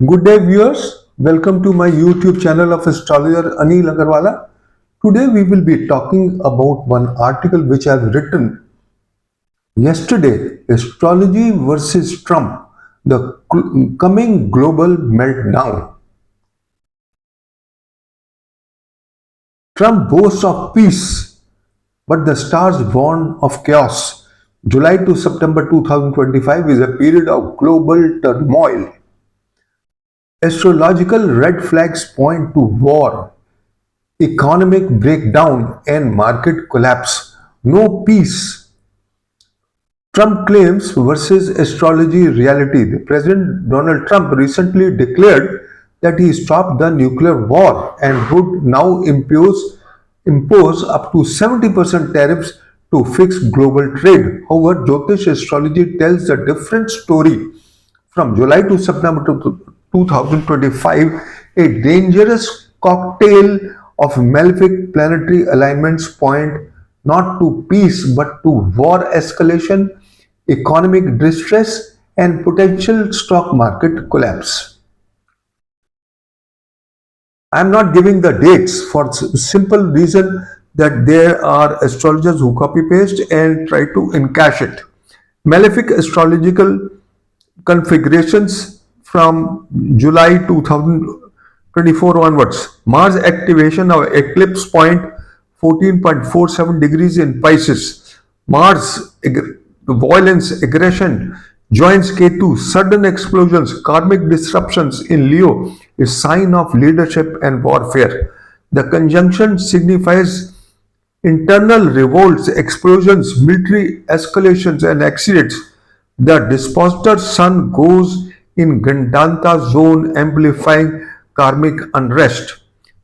Good day, viewers. Welcome to my YouTube channel of astrologer Anil Agarwala. Today, we will be talking about one article which I have written yesterday: Astrology versus Trump, the coming global meltdown. Trump boasts of peace, but the stars warn of chaos. July to September 2025 is a period of global turmoil. Astrological red flags point to war, economic breakdown, and market collapse. No peace. Trump claims versus astrology reality. The President Donald Trump recently declared that he stopped the nuclear war and would now impose up to 70% tariffs to fix global trade. However, Jyotish astrology tells a different story. From July to September 2025, a dangerous cocktail of malefic planetary alignments point not to peace but to war escalation, economic distress, and potential stock market collapse. I am not giving the dates for simple reason that there are astrologers who copy paste and try to encash it. Malefic astrological configurations from July 2024 onwards. Mars activation of eclipse point 14.47 degrees in Pisces. Mars violence, aggression joins Ketu, sudden explosions, karmic disruptions in Leo is sign of leadership and warfare. The conjunction signifies internal revolts, explosions, military escalations, and accidents. The disposter sun goes in Gandanta zone, amplifying karmic unrest.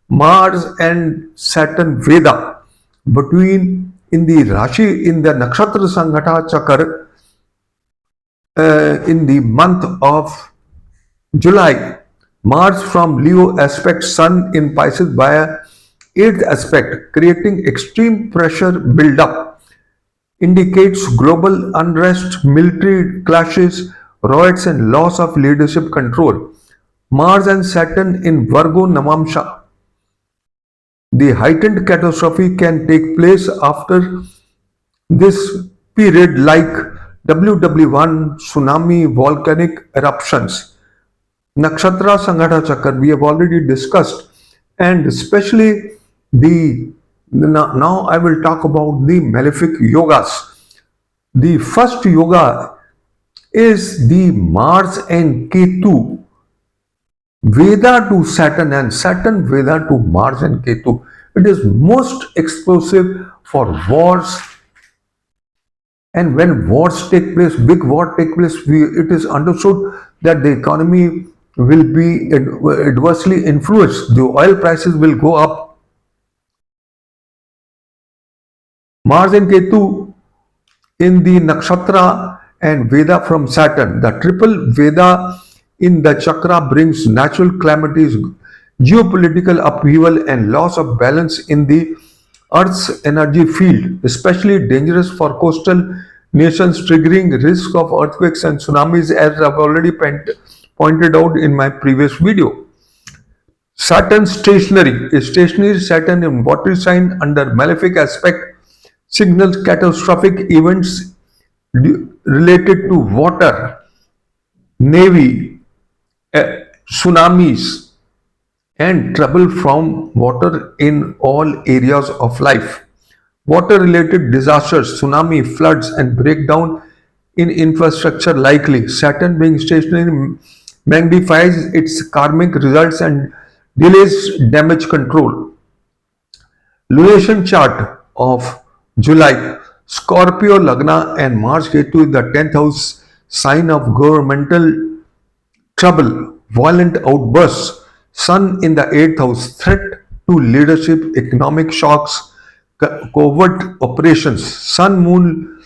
Mars and Saturn Veda between in the Rashi in the Nakshatra Sanghata Chakra in the month of July. Mars from Leo aspects Sun in Pisces via 8th aspect, creating extreme pressure build-up, indicates global unrest, military clashes, riots, and loss of leadership control. Mars and Saturn in Virgo Navamsha. The heightened catastrophe can take place after this period, like WW1, tsunami, volcanic eruptions. Nakshatra Sanghata Chakra we have already discussed, and especially the now I will talk about the malefic yogas. The first yoga is the Mars and Ketu Veda to Saturn and Saturn Veda to Mars and Ketu. It is most explosive for wars, and when wars take place, big war take place, it is understood that the economy will be adversely influenced. The oil prices will go up. Mars and Ketu in the nakshatra and Veda from Saturn. The triple Veda in the chakra brings natural calamities, geopolitical upheaval, and loss of balance in the Earth's energy field, especially dangerous for coastal nations, triggering risk of earthquakes and tsunamis, as I've already pointed out in my previous video. Saturn stationary. A stationary Saturn in water sign under malefic aspect signals catastrophic events related to water, navy, tsunamis, and trouble from water in all areas of life. Water related disasters, tsunami, floods, and breakdown in infrastructure likely. Saturn being stationary magnifies its karmic results and delays damage control. Lunation chart of July. Scorpio Lagna and Mars Ketu in the 10th house, sign of governmental trouble, violent outbursts. Sun in the 8th house, threat to leadership, economic shocks, covert operations. Sun Moon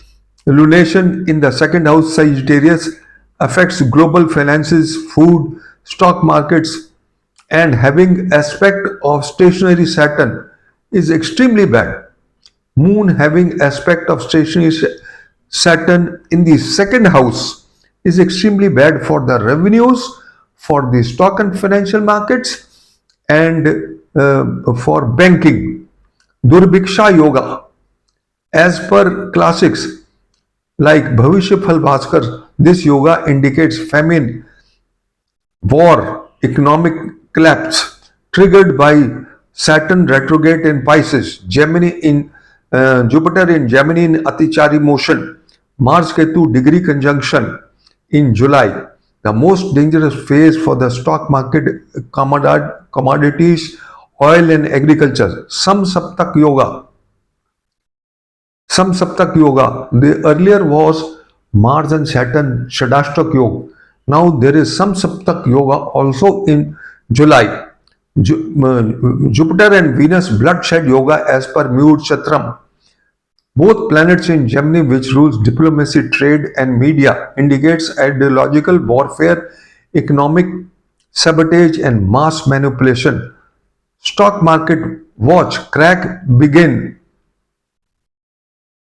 lunation in the 2nd house, Sagittarius, affects global finances, food, stock markets, and having aspect of stationary Saturn is extremely bad. Moon having aspect of stationary Saturn in the 2nd house is extremely bad for the revenues, for the stock and financial markets, and for banking, Durbiksha Yoga. As per classics like Bhavishya Phal Bhaskar, this yoga indicates famine, war, economic collapse triggered by Saturn retrograde in Pisces, Gemini in Jupiter in Gemini in Atichari motion, Mars Ketu degree conjunction in July. The most dangerous phase for the stock market, commodities, oil and agriculture. Samsaptak Yoga. The earlier was Mars and Saturn Shadashtak Yoga. Now there is Samsaptak Yoga also in July. Jupiter and Venus bloodshed yoga as per Mur Chatram. Both planets in Gemini, which rules diplomacy, trade, and media, indicates ideological warfare, economic sabotage, and mass manipulation. Stock market watch crack begin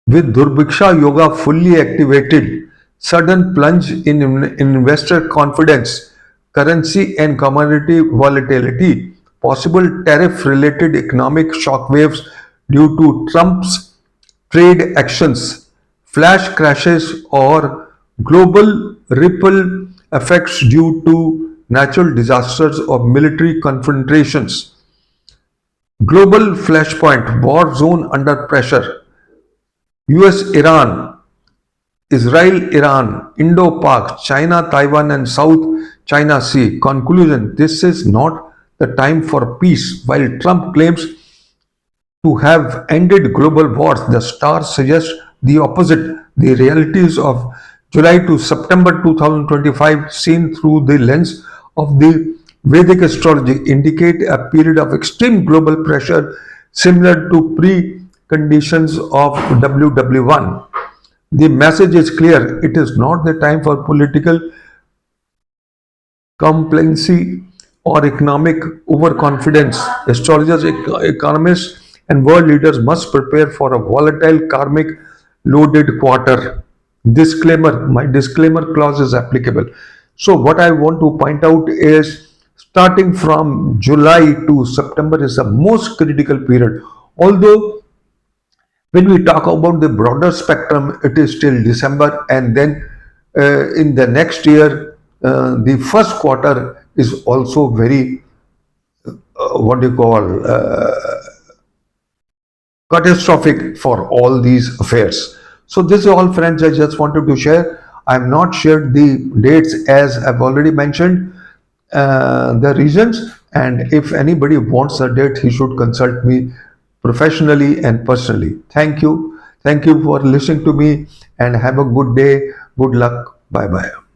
with Durbiksha Yoga fully activated, sudden plunge in investor confidence, currency and commodity volatility, possible tariff related economic shockwaves due to Trump's trade actions, flash crashes, or global ripple effects due to natural disasters or military confrontations. Global flashpoint, war zone under pressure. US Iran, Israel Iran, Indo Pak, China Taiwan, and South China Sea. Conclusion: this is not the time for peace. While Trump claims to have ended global wars, the stars suggest the opposite. The realities of July to September 2025, seen through the lens of the Vedic astrology, indicate a period of extreme global pressure similar to preconditions of WW1. The message is clear. It is not the time for political complacency or economic overconfidence. Astrologers, economists, and world leaders must prepare for a volatile karmic loaded quarter. Disclaimer: my disclaimer clause is applicable. So, what I want to point out is starting from July to September is the most critical period. Although when we talk about the broader spectrum, it is till December, and then in the next year, the first quarter is also very what do you call catastrophic for all these affairs. So this is all, friends, I just wanted to share. I have not shared the dates as I've already mentioned the reasons, and if anybody wants a date, he should consult me professionally and personally. Thank you. Thank you for listening to me, and have a good day. Good luck. Bye bye.